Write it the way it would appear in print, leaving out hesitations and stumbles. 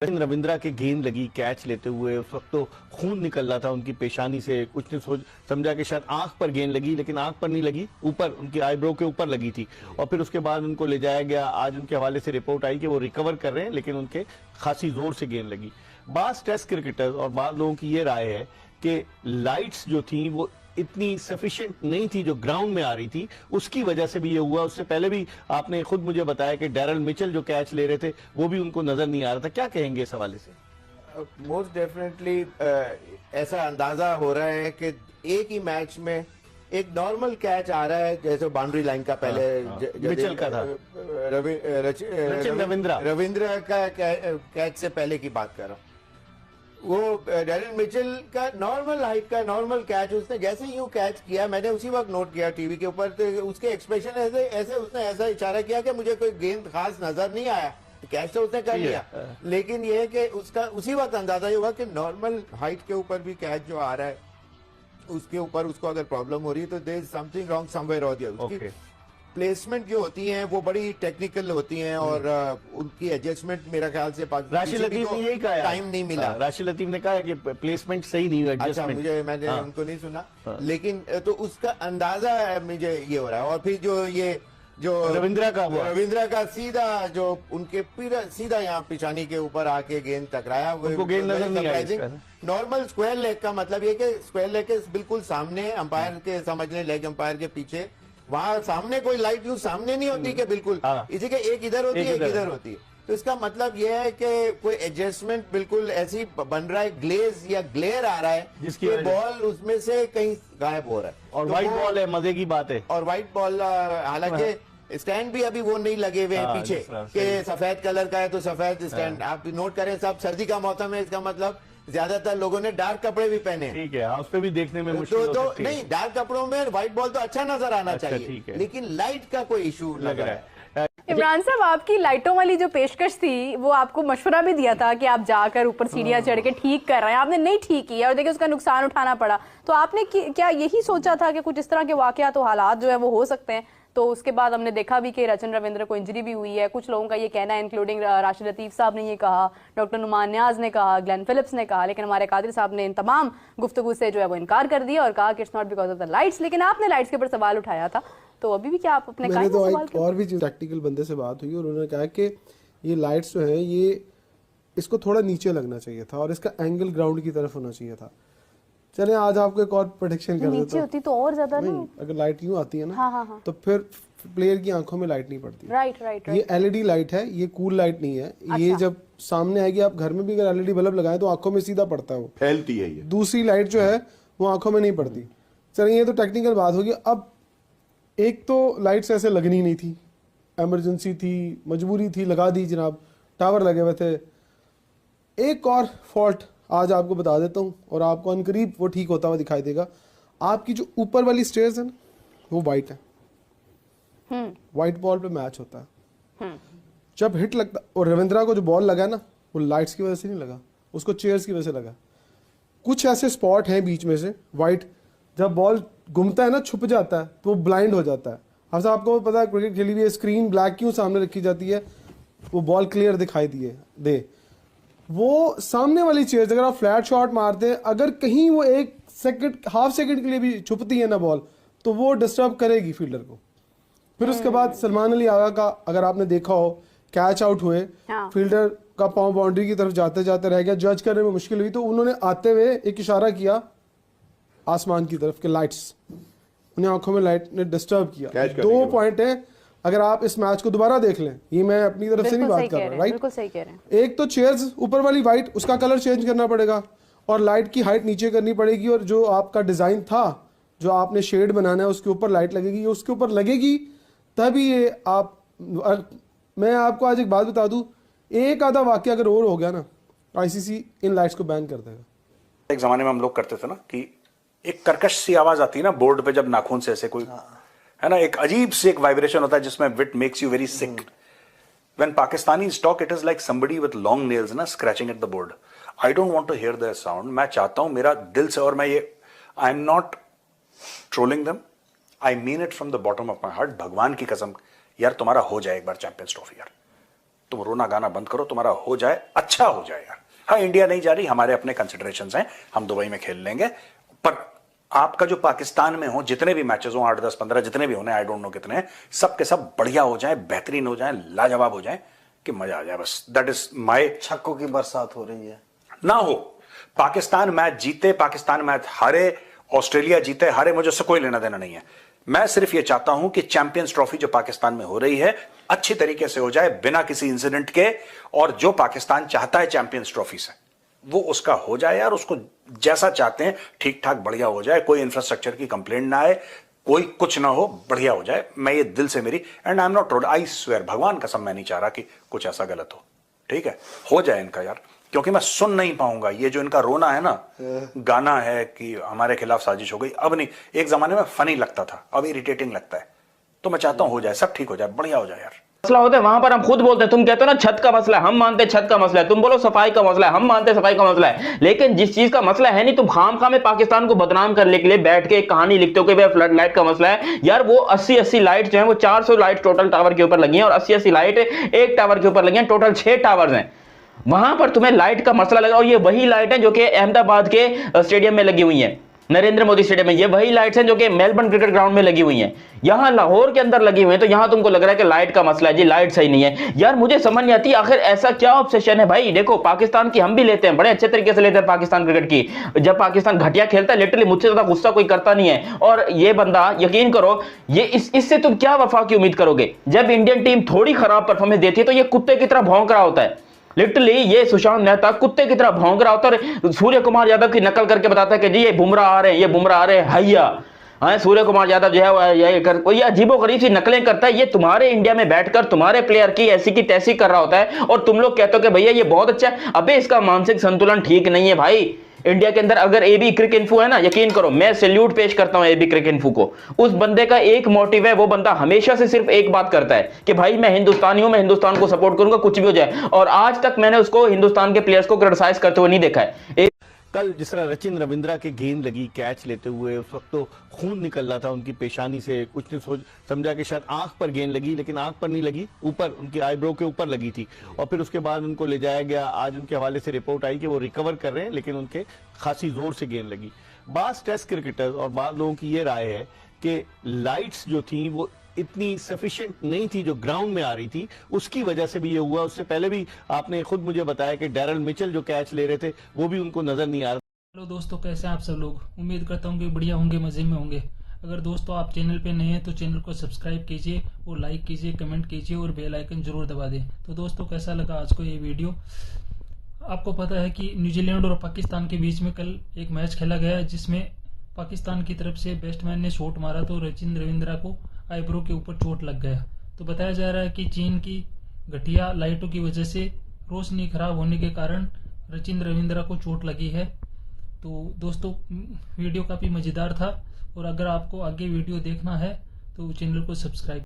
रविंद्रा के गेंद लगी कैच लेते हुए, उस वक्त तो खून निकल रहा था उनकी पेशानी से। कुछ ने समझा कि शायद आंख पर गेंद लगी, लेकिन आंख पर नहीं लगी, ऊपर उनकी आईब्रो के ऊपर लगी थी। और फिर उसके बाद उनको ले जाया गया। आज उनके हवाले से रिपोर्ट आई कि वो रिकवर कर रहे हैं, लेकिन उनके खासी जोर से गेंद लगी। बास टेस्ट क्रिकेटर्स और बाद लोगों की ये राय है कि लाइट्स जो थी वो इतनी सफिशिएंट नहीं थी जो ग्राउंड में आ रही थी, उसकी वजह से भी ये हुआ। उससे पहले भी आपने खुद मुझे बताया कि डैरल मिचेल जो कैच ले रहे थे वो भी उनको नजर नहीं आ रहा था। क्या कहेंगे इस हवाले से? मोस्ट डेफिनेटली ऐसा अंदाजा हो रहा है कि एक ही मैच में एक नॉर्मल कैच आ रहा है, जैसे बाउंड्री लाइन का पहले मिचेल का था, रविंद्र का कैच से पहले की बात कर रहा हूँ। वो डैरेन मिचेल का नॉर्मल हाइट का नॉर्मल कैच उसने जैसे ही यूं कैच किया, मैंने उसी वक्त नोट किया टीवी के ऊपर, तो उसके एक्सप्रेशन ऐसे उसने ऐसा इशारा किया कि मुझे कोई गेंद खास नजर नहीं आया। कैच तो उसने कर लिया, लेकिन ये है कि उसका उसी वक्त अंदाजा ये हुआ कि नॉर्मल हाइट के ऊपर भी कैच जो आ रहा है, उसके ऊपर उसको अगर प्रॉब्लम हो रही है तो there is something wrong somewhere और द अदर। प्लेसमेंट जो होती हैं वो बड़ी टेक्निकल होती हैं और उनकी एडजस्टमेंट मेरा ख्याल से राशिद लतीफ ने यही कहा, टाइम नहीं मिला। राशिद लतीफ ने कहा कि प्लेसमेंट सही नहीं हुई। अच्छा, मैंने उनको नहीं सुना, लेकिन तो उसका अंदाजा मुझे ये हो रहा है। और फिर जो रविंद्रा का सीधा जो उनके सीधा यहाँ पिछानी के ऊपर आके गेंद टकराया, वो गेंद नजर नहीं आई। नॉर्मल स्क्वायर लेग का मतलब ये कि स्क्वायर लेग के बिल्कुल सामने, अंपायर के समझने लेग अंपायर के पीछे, वहां सामने कोई लाइट यूज सामने नहीं होती कि बिल्कुल इसी के एक इधर होती है एक इधर होती है। तो इसका मतलब यह है कि कोई एडजस्टमेंट बिल्कुल ऐसी बन रहा है, ग्लेज या ग्लेयर आ रहा है जिसकी बॉल उसमें से कहीं गायब हो रहा है। और व्हाइट बॉल है, मजे की बात है। और व्हाइट बॉल, हालांकि स्टैंड भी अभी वो नहीं लगे हुए हैं पीछे के सफेद कलर का है तो सफेद स्टैंड आप नोट करें। सब सर्दी का मौसम है, इसका मतलब ज्यादातर लोगों ने डार्क कपड़े भी पहने। ठीक है, उस पे भी देखने में मुश्किल तो नहीं, डार्क कपड़ों में व्हाइट बॉल तो अच्छा नजर आना चाहिए, लेकिन लाइट का कोई इशू लग रहा है। इमरान साहब, आपकी लाइटों वाली जो पेशकश थी वो आपको मशवरा भी दिया था कि आप जाकर ऊपर सीढ़ियां चढ़ के ठीक कर रहे हैं, आपने नहीं ठीक किया और देखिए उसका नुकसान उठाना पड़ा। तो आपने क्या यही सोचा था कि कुछ इस तरह के वाकयात तो हालात जो है वो हो सकते हैं? तो उसके बाद हमने देखा भी कि रचिन रविंद्र को इंजरी भी हुई है। कुछ लोगों का ये कहना है, इंक्लूडिंग राशिद लतीफ साहब ने ये कहा, डॉक्टर नुमान न्याज ने कहा, ग्लेन फिलिप्स ने कहा, लेकिन हमारे कादिर साहब ने इन तमाम गुफ्तगू से जो है वो इनकार कर दिया और कहा कि it's not because of the lights. लेकिन आपने लाइट्स के ऊपर सवाल उठाया था, तो अभी भी क्या आप अपने मैंने तो और भी टैक्टिकल बंदे से बात हुई और उन्होंने कहा कि ये लाइट्स जो है ये इसको थोड़ा नीचे लगना चाहिए था और इसका एंगल ग्राउंड की तरफ होना चाहिए था। चले आज आपको एक और प्रेडिक्शन कर देता हूं। होती तो और ज्यादा नहीं, अगर लाइट यूं आती है ना, हाँ। तो फिर प्लेयर की आंखों में लाइट नहीं पड़ती। राइट। ये एलईडी लाइट है, ये कूल लाइट नहीं है। अच्छा। ये जब सामने आएगी, आप घर में भी अगर एलईडी बल्ब लगाएं तो आंखों में सीधा पड़ता है, वो फैलती है। ये दूसरी लाइट जो है वो आंखों में नहीं पड़ती। चलिए, ये तो टेक्निकल बात होगी। अब एक तो लाइट्स ऐसे लगनी नहीं थी, इमरजेंसी थी, मजबूरी थी, लगा दी जनाब, टावर लगे हुए थे। एक और फॉल्ट आज आपको बता देता हूँ और आपको अनकरीब वो ठीक होता हुआ दिखाई देगा। आपकी जो ऊपर वाली स्टेयर्स है ना, वो वाइट है, व्हाइट बॉल पे मैच होता है। जब हिट लगता, और रविंद्रा को जो बॉल लगा ना, वो लाइट्स की वजह से नहीं लगा, उसको चेयर्स की वजह से लगा। कुछ ऐसे स्पॉट हैं बीच में से व्हाइट, जब बॉल घूमता है ना, छुप जाता है तो वो ब्लाइंड हो जाता है। अब आपको पता है क्रिकेट खेली हुई स्क्रीन ब्लैक क्यों सामने रखी जाती है, वो बॉल क्लियर दिखाई दे। वो सामने वाली चेयर्स अगर आप फ्लैट शॉट मारते हैं, अगर कहीं वो एक सेकंड, हाफ सेकंड के लिए भी छुपती है ना बॉल, तो वो डिस्टर्ब करेगी फील्डर को। फिर उसके बाद सलमान अली आगा का अगर आपने देखा हो, कैच आउट हुए, फील्डर का पांव बाउंड्री की तरफ जाते जाते रह गया, जज करने में मुश्किल हुई, तो उन्होंने आते हुए एक इशारा किया आसमान की तरफ के लाइट्स, उन्हें आंखों में लाइट ने डिस्टर्ब किया। 2 पॉइंट है, अगर आप इस मैच को दोबारा देख लें, ये मैं अपनी तरफ से नहीं बात कर रहा, राइट? बिल्कुल सही कह रहे हैं। एक तो चेयर्स ऊपर वाली वाइट, उसका कलर चेंज करना पड़ेगा और लाइट की हाइट नीचे करनी पड़ेगी, और जो आपका डिजाइन था, जो आपने शेड बनाना है, उसके ऊपर लाइट लगेगी, उसके ऊपर लगेगी तभी ये आप। मैं आपको आज एक बात बता दूं, एक आधा वाक्य अगर और हो गया ना, आईसीसी इन लाइट्स को बैन कर देगा। एक जमाने में हम लोग करते थे ना कि एक कर्कश सी आवाज आती है ना बोर्ड पे, जब नाखून से ऐसे कोई है ना, एक अजीब से एक वाइब्रेशन होता है जिसमें which makes you very sick. When Pakistanis talk, it is like somebody with long nails ना scratching at the board. I don't want to hear that sound. मैं चाहता हूं मेरा दिल से, और मैं ये, I am not trolling them, I mean it from the bottom of my heart, भगवान की कसम, यार तुम्हारा हो जाए एक बार चैंपियंस ट्रॉफी यार। तुम रोना गाना बंद करो, तुम्हारा हो जाए, अच्छा हो जाए यार। हाँ, इंडिया नहीं जा रही, हमारे अपने कंसिडरेशंस हैं, हम दुबई में खेल लेंगे, पर आपका जो पाकिस्तान में हो जितने भी मैचेस हो, 8, 10, 15 जितने भी होने, आई डोंट नो कितने, सब के सब बढ़िया हो जाए, बेहतरीन हो जाए, लाजवाब हो जाए, कि मजा आ जाए बस। That is my. छक्कों की बरसात हो रही है ना हो, पाकिस्तान मैच जीते, पाकिस्तान मैच हारे, ऑस्ट्रेलिया जीते हारे, मुझे उससे कोई लेना देना नहीं है। मैं सिर्फ ये चाहता हूं कि चैंपियंस ट्रॉफी जो पाकिस्तान में हो रही है अच्छी तरीके से हो जाए, बिना किसी इंसिडेंट के, और जो पाकिस्तान चाहता है चैंपियंस ट्रॉफी से वो उसका हो जाए यार, उसको जैसा चाहते हैं ठीक ठाक बढ़िया हो जाए, कोई इंफ्रास्ट्रक्चर की कंप्लेंट ना आए, कोई कुछ ना हो, बढ़िया हो जाए। मैं ये दिल से मेरी, and I am not, I swear, भगवान कसम मैं नहीं चाह रहा कि कुछ ऐसा गलत ठीक है, हो जाए इनका यार, क्योंकि मैं सुन नहीं पाऊंगा ये जो इनका रोना है ना, गाना है कि हमारे खिलाफ साजिश हो गई, अब नहीं, एक जमाने में फनी लगता था, अब इरिटेटिंग लगता है। तो मैं चाहता हूं हो जाए, सब ठीक हो जाए, बढ़िया हो जाए यार। मसला होता है वहां पर हम खुद बोलते हैं, तुम कहते हो ना छत का मसला है, हम मानते हैं छत का मसला है, तुम बोलो सफाई का मसला है, हम मानते हैं सफाई का मसला है, लेकिन जिस चीज का मसला है नहीं, तुम खामखा में पाकिस्तान को बदनाम करने के लिए बैठ के एक कहानी लिखते हो कि भाई फ्लड लाइट का मसला है। यार वो 80 लाइट जो है वो 400 लाइट टोटल टावर के ऊपर लगी है, और 80 लाइट एक टावर के ऊपर लगी है, टोटल 6 टावर्स हैं। वहां पर तुम्हें लाइट का मसला लगा, और ये वही लाइट है जो कि अहमदाबाद के स्टेडियम में लगी हुई है, नरेंद्र मोदी स्टेडियम में। ये वही लाइट्स हैं जो कि मेलबर्न क्रिकेट ग्राउंड में लगी हुई हैं, यहां लाहौर के अंदर लगी हुई हैं। तो यहां तुमको लग रहा है कि लाइट का मसला है जी, लाइट सही नहीं है। यार मुझे समझ नहीं आती आखिर ऐसा क्या ऑब्सेशन है भाई। देखो पाकिस्तान की हम भी लेते हैं, बड़े अच्छे तरीके से लेते हैं पाकिस्तान क्रिकेट की। जब पाकिस्तान घटिया खेलता है, लिटरली मुझसे ज्यादा गुस्सा कोई करता नहीं है। और ये बंदा, यकीन करो, ये इससे तुम क्या वफा की उम्मीद करोगे। जब इंडियन टीम थोड़ी खराब परफॉर्मेंस देती है तो ये कुत्ते की तरह भौंक रहा होता है, लिटरली ये सुशांत मेहता कुत्ते की तरह भौंक रहा होता है, और सूर्य कुमार यादव की नकल करके बताता है कि जी ये बुमराह आ रहे हैं, ये बुमराह आ रहे हैं, हैया। सूर्य कुमार यादव जो है ये कोई अजीबोगरीब सी नकलें करता है। ये तुम्हारे इंडिया में बैठकर तुम्हारे प्लेयर की ऐसी की तैसी कर रहा होता है, और तुम लोग कहते हो कि भैया ये बहुत अच्छा है। अबे इसका मानसिक संतुलन ठीक नहीं है भाई। इंडिया के अंदर अगर एबी क्रिक इन्फो है ना, यकीन करो मैं सैल्यूट पेश करता हूं एबी क्रिक इन्फो को। उस बंदे का एक मोटिव है, वो बंदा हमेशा से सिर्फ एक बात करता है कि भाई मैं हिंदुस्तानी हूं, मैं हिंदुस्तान को सपोर्ट करूंगा कुछ भी हो जाए। और आज तक मैंने उसको हिंदुस्तान के प्लेयर्स को क्रिटिसाइज करते हुए नहीं देखा है। कल जिस तरह रचिन रविंद्रा के गेंद लगी कैच लेते हुए, उस वक्त तो खून निकल रहा था उनकी पेशानी से, कुछ ने समझा कि शायद आंख पर गेंद लगी, लेकिन आंख पर नहीं लगी, ऊपर उनकी आईब्रो के ऊपर लगी थी। और फिर उसके बाद उनको ले जाया गया। आज उनके हवाले से रिपोर्ट आई कि वो रिकवर कर रहे हैं, लेकिन उनके खासी जोर से गेंद लगी। बास टेस्ट क्रिकेटर्स और बाद लोगों की ये राय है कि लाइट्स जो थी वो इतनी सफिशिएंट नहीं थी जो ग्राउंड में आ रही थी, उसकी वजह से भी ये हुआ। उससे पहले भी आपने खुद मुझे बताया कि डैरल मिचेल जो कैच ले रहे थे वो भी उनको नजर नहीं आ रहा। हेलो दोस्तों, कैसे हैं आप सब लोग। उम्मीद करता हूँ कि बढ़िया होंगे, मजे में होंगे। अगर दोस्तों आप चैनल पे नए हैं तो चैनल को सब्सक्राइब कीजिए और लाइक कीजिए, कमेंट कीजिए और बेल आइकन जरूर दबा दें। तो दोस्तों कैसा लगा आज को ये वीडियो। आपको पता है कि न्यूजीलैंड और पाकिस्तान के बीच में कल एक मैच खेला गया जिसमें पाकिस्तान की तरफ से बैट्समैन ने शॉट मारा तो रचिन रविंद्रा को आईब्रो के ऊपर चोट लग गया। तो बताया जा रहा है कि चीन की घटिया लाइटों की वजह से रोशनी खराब होने के कारण रचिन रविंद्रा को चोट लगी है। तो दोस्तों वीडियो काफी मजेदार था, और अगर आपको आगे वीडियो देखना है तो चैनल को सब्सक्राइब